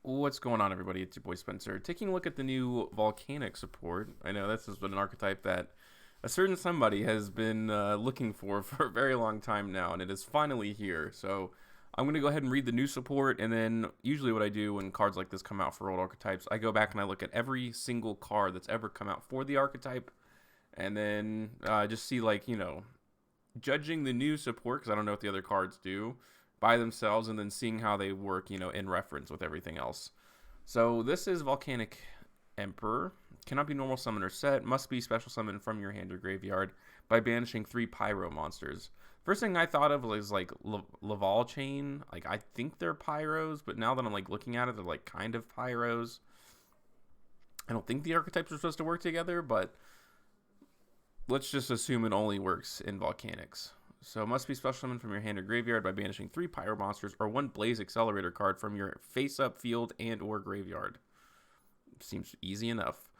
What's going on, everybody? It's your boy Spencer. Taking a look at the new Volcanic support. I know this has been an archetype that a certain somebody has been looking for a very long time now, and it is finally here. So I'm going to go ahead and read the new support, and then usually what I do when cards like this come out for old archetypes, I go back and I look at every single card that's ever come out for the archetype, and then just see, like, judging the new support, because I don't know what the other cards do by themselves, and then seeing how they work, in reference with everything else. So this is Volcanic Emperor. Cannot be normal summon or set. Must be special summon from your hand or graveyard by banishing 3 Pyro monsters. First thing I thought of was like Laval Chain. Like, I think they're Pyros, but now that I'm like looking at it, they're like kind of Pyros. I don't think the archetypes are supposed to work together, but let's just assume it only works in Volcanics. So must be special summon from your hand or graveyard by banishing 3 Pyro monsters or 1 Blaze Accelerator card from your face-up field and or graveyard. Seems easy enough.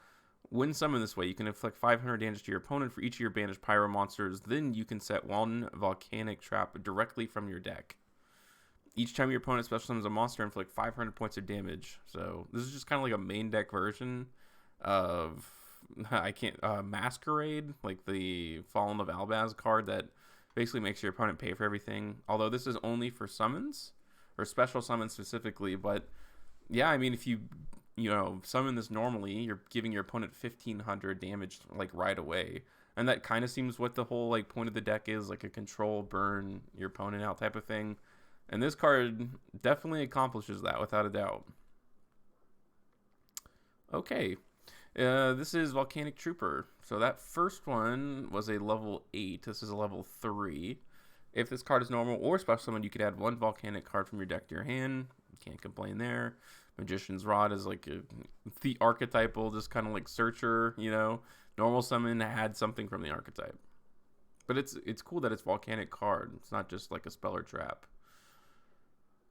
When summoned this way, you can inflict 500 damage to your opponent for each of your banished Pyro monsters. Then you can set 1 Volcanic Trap directly from your deck. Each time your opponent special summons a monster, inflict 500 points of damage. So this is just kind of like a main deck version of Masquerade, like the Fallen of Albaz card that basically makes your opponent pay for everything. Although this is only for summons, or special summons specifically. But yeah, I mean, if you summon this normally, you're giving your opponent 1500 damage like right away. And that kind of seems what the whole like point of the deck is, like a control, burn your opponent out type of thing. And this card definitely accomplishes that without a doubt. Okay. This is Volcanic Trooper. So that first one was a level 8. This is a level 3. If this card is normal or special summon, you could add 1 Volcanic card from your deck to your hand. Can't complain there. Magician's Rod is like the archetypal, just kind of like searcher, Normal summon, add something from the archetype. But it's cool that it's Volcanic card. It's not just like a spell or trap.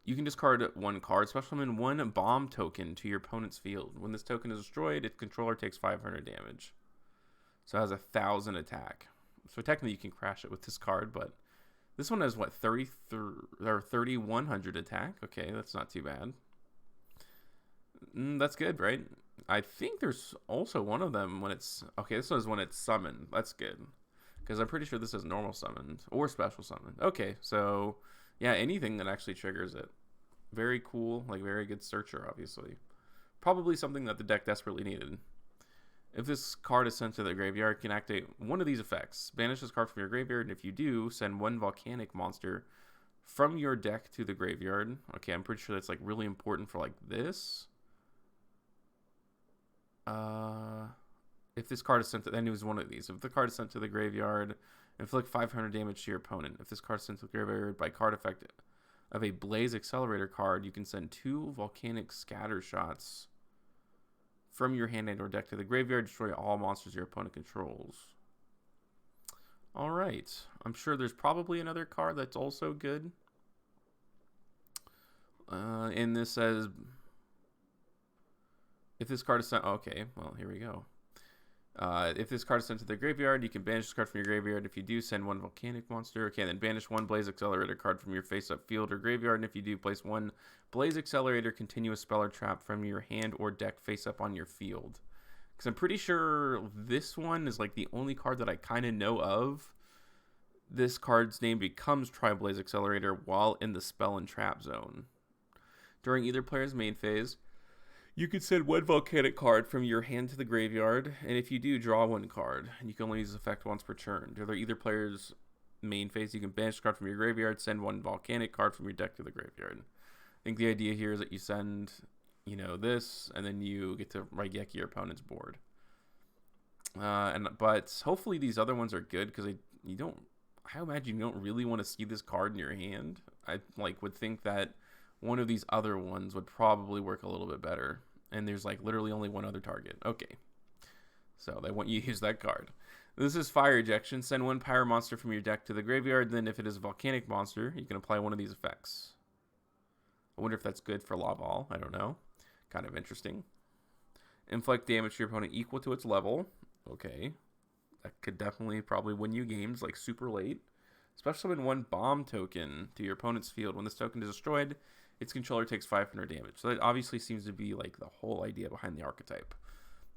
You can discard 1 card, special summon 1 bomb token to your opponent's field. When this token is destroyed, its controller takes 500 damage. So it has 1000 attack. So technically you can crash it with this card, but this one has what, 3100 attack? Okay, that's not too bad. That's good, right? I think there's also one of them when it's... Okay, this one is when it's summoned. That's good. Because I'm pretty sure this is normal summoned or special summoned. Okay, so... yeah, anything that actually triggers it. Very cool, like very good searcher, obviously. Probably something that the deck desperately needed. If this card is sent to the graveyard, you can activate one of these effects. Banish this card from your graveyard, and if you do, send 1 Volcanic monster from your deck to the graveyard. Okay, I'm pretty sure that's like really important for like this. If this card is sent to... then it was one of these. If the card is sent to the graveyard... inflict 500 damage to your opponent. If this card is sent to the graveyard by card effect of a Blaze Accelerator card, you can send 2 Volcanic Scatter Shots from your hand and or deck to the graveyard. Destroy all monsters your opponent controls. Alright. I'm sure there's probably another card that's also good. And this says... if this card is sent... okay, well, here we go. If this card is sent to the graveyard, you can banish this card from your graveyard. If you do, send 1 Volcanic monster. Okay, then banish 1 Blaze Accelerator card from your face-up field or graveyard. And if you do, place 1 Blaze Accelerator continuous spell or trap from your hand or deck face-up on your field. Because I'm pretty sure this one is like the only card that I kind of know of. This card's name becomes Tri-Blaze Accelerator while in the spell and trap zone. During either player's main phase, you can send 1 Volcanic card from your hand to the graveyard, and if you do, draw 1 card. And you can only use this effect once per turn. During either player's main phase, you can banish a card from your graveyard, send 1 Volcanic card from your deck to the graveyard. I think the idea here is that you send, this, and then you get to Raigeki your opponent's board. But hopefully these other ones are good, because I imagine you don't really want to see this card in your hand. I would think that one of these other ones would probably work a little bit better. And there's like literally only one other target. Okay. So they want you to use that card. This is Fire Ejection. Send 1 Pyro monster from your deck to the graveyard. Then if it is a Volcanic monster, you can apply one of these effects. I wonder if that's good for Laval. I don't know. Kind of interesting. Inflict damage to your opponent equal to its level. Okay. That could definitely probably win you games like super late. Special summon 1 bomb token to your opponent's field. When this token is destroyed, its controller takes 500 damage. So that obviously seems to be like the whole idea behind the archetype.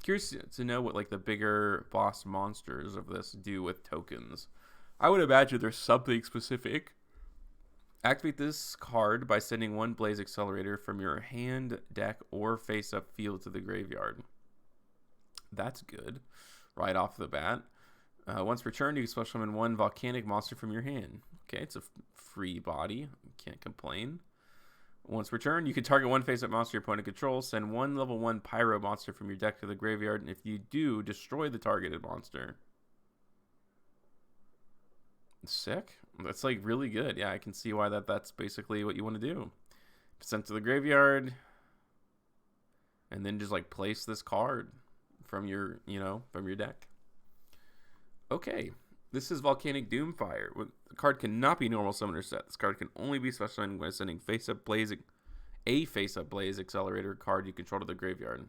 Curious to know what like the bigger boss monsters of this do with tokens. I would imagine there's something specific. Activate this card by sending one Blaze Accelerator from your hand, deck, or face-up field to the graveyard. That's good, right off the bat. Once returned, you can special summon one Volcanic monster from your hand. Okay, it's a free body. Can't complain. Once returned, you can target one face-up monster your opponent controls. Send one level 1 Pyro monster from your deck to the graveyard, and if you do, destroy the targeted monster. Sick. That's like really good. Yeah, I can see why that's basically what you want to do. Send to the graveyard, and then just like place this card from your, from your deck. Okay, this is Volcanic Doomfire. The card cannot be normal summoner set. This card can only be special summoned when sending a face-up Blaze Accelerator card you control to the graveyard.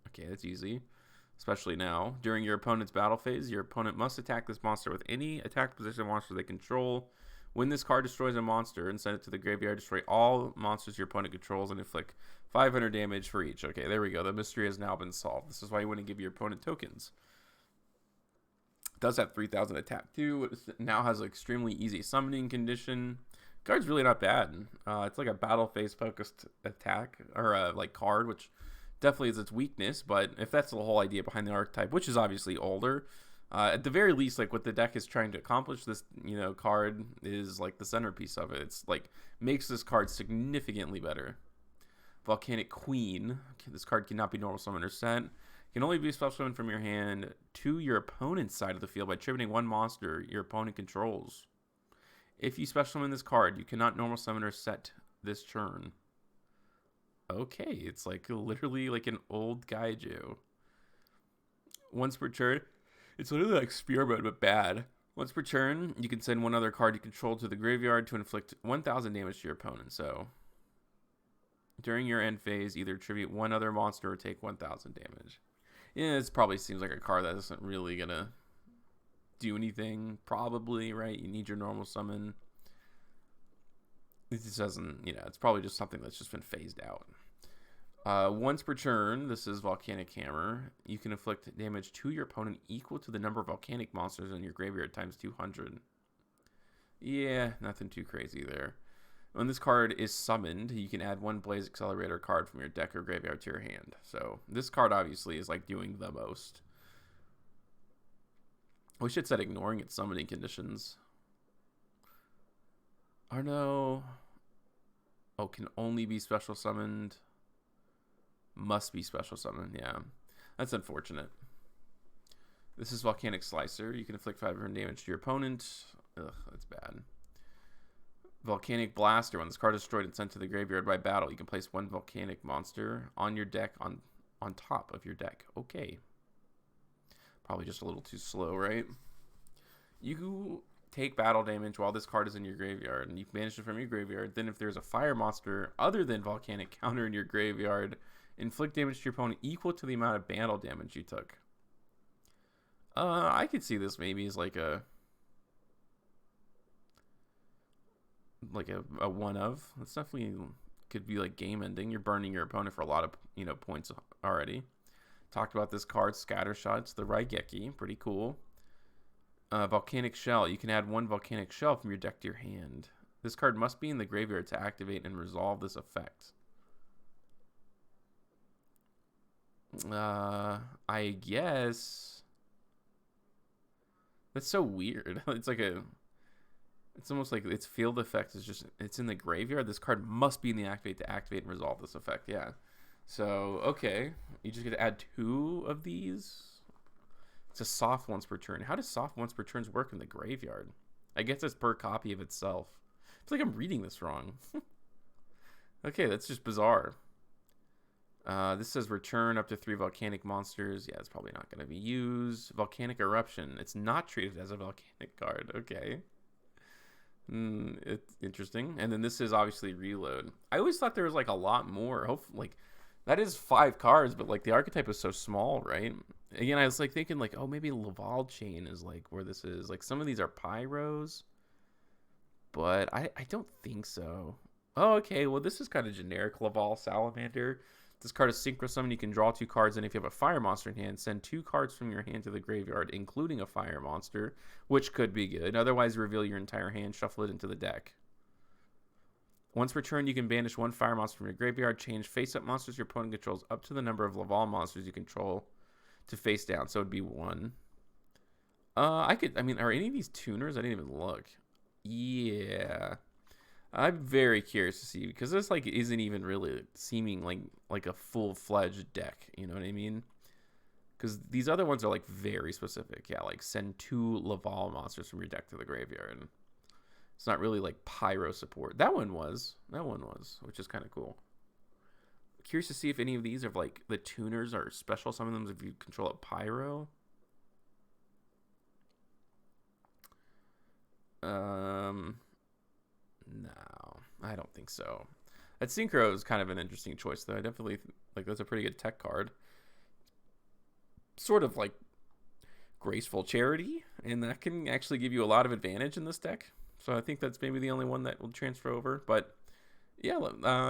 Okay, that's easy, especially now. During your opponent's battle phase, your opponent must attack this monster with any attack position monster they control. When this card destroys a monster and send it to the graveyard, destroy all monsters your opponent controls and inflict 500 damage for each. Okay, there we go. The mystery has now been solved. This is why you want to give your opponent tokens. It does have 3,000 attack too. It now has an extremely easy summoning condition. Card's really not bad. It's like a battle phase focused attack or like card, which definitely is its weakness. But if that's the whole idea behind the archetype, which is obviously older, at the very least, like what the deck is trying to accomplish, this card is like the centerpiece of it. It's like makes this card significantly better. Volcanic Queen. This card cannot be normal summon or sent. Can only be special summoned from your hand to your opponent's side of the field by tributing one monster your opponent controls. If you special summon this card, you cannot normal summon or set this turn. Okay, it's like literally like an old Gaiju. Once per turn, it's literally like Spear Mode, but bad. Once per turn, you can send one other card you control to the graveyard to inflict 1,000 damage to your opponent. So, during your end phase, either tribute one other monster or take 1,000 damage. Yeah, it probably seems like a card that isn't really going to do anything, probably, right? You need your normal summon. It just doesn't, it's probably just something that's just been phased out. Once per turn, this is Volcanic Hammer. You can inflict damage to your opponent equal to the number of volcanic monsters in your graveyard times 200. Yeah, nothing too crazy there. When this card is summoned, you can add one Blaze Accelerator card from your deck or graveyard to your hand. So this card obviously is like doing the most. We should set ignoring its summoning conditions. Or no. Oh, can only be special summoned. Must be special summoned, yeah. That's unfortunate. This is Volcanic Slicer. You can inflict 500 damage to your opponent. Ugh, that's bad. Volcanic Blaster. When this card is destroyed and sent to the graveyard by battle, you can place one volcanic monster on your deck on top of your deck. Okay. Probably just a little too slow, right? You take battle damage while this card is in your graveyard, and you can banish it from your graveyard. Then if there's a fire monster other than Volcanic counter in your graveyard, inflict damage to your opponent equal to the amount of battle damage you took. I could see this maybe as like a one of. It's definitely could be like game ending. You're burning your opponent for a lot of points already. Talked about this card, Scattershot. It's the Raigeki, pretty cool. Volcanic Shell. You can add one Volcanic Shell from your deck to your hand. This card must be in the graveyard to activate and resolve this effect. I guess that's so weird. It's almost like its field effect is just, it's in the graveyard. This card must be in the activate to activate and resolve this effect. Yeah. So, okay. You just get to add 2 of these. It's a soft once per turn. How does soft once per turns work in the graveyard? I guess it's per copy of itself. It's like I'm reading this wrong. Okay, that's just bizarre. This says return up to 3 volcanic monsters. Yeah, it's probably not going to be used. Volcanic Eruption. It's not treated as a volcanic card. Okay. It's interesting. And then this is obviously Reload. I always thought there was like a lot more. Hopefully, like that is 5 cards, but like the archetype is so small, right? Again, I was like thinking like, oh, maybe Laval Chain is like where this is. Like some of these are Pyros, but I don't think so. Oh, okay. Well, this is kind of generic. Laval Salamander. This card is Synchro Summon. You can draw 2 cards, and if you have a fire monster in hand, send 2 cards from your hand to the graveyard, including a fire monster, which could be good. Otherwise, reveal your entire hand, shuffle it into the deck. Once per turn, you can banish 1 fire monster from your graveyard, change face-up monsters your opponent controls up to the number of Laval monsters you control to face down. So it'd be 1. I mean, are any of these tuners? I didn't even look. Yeah. I'm very curious to see, because this like isn't even really seeming like a full-fledged deck, you know what I mean? Because these other ones are like very specific. Yeah, like send 2 Laval monsters from your deck to the graveyard. It's not really like Pyro support. That one was, which is kind of cool. Curious to see if any of these are like the tuners are special. Some of them if you control a Pyro. No, I don't think so. That Synchro is kind of an interesting choice, though. I definitely like that's a pretty good tech card. Sort of like Graceful Charity, and that can actually give you a lot of advantage in this deck. So I think that's maybe the only one that will transfer over. But yeah,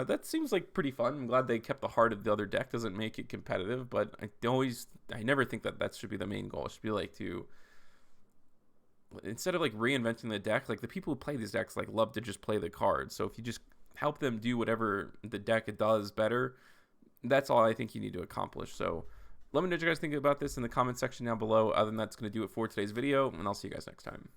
that seems like pretty fun. I'm glad they kept the heart of the other deck. Doesn't make it competitive, but I never think that should be the main goal. It should be like to, instead of like reinventing the deck, like the people who play these decks like love to just play the cards. So if you just help them do whatever the deck does better, that's all I think you need to accomplish. So let me know what you guys think about this in the comment section down below. Other than that, that's going to do it for today's video, and I'll see you guys next time.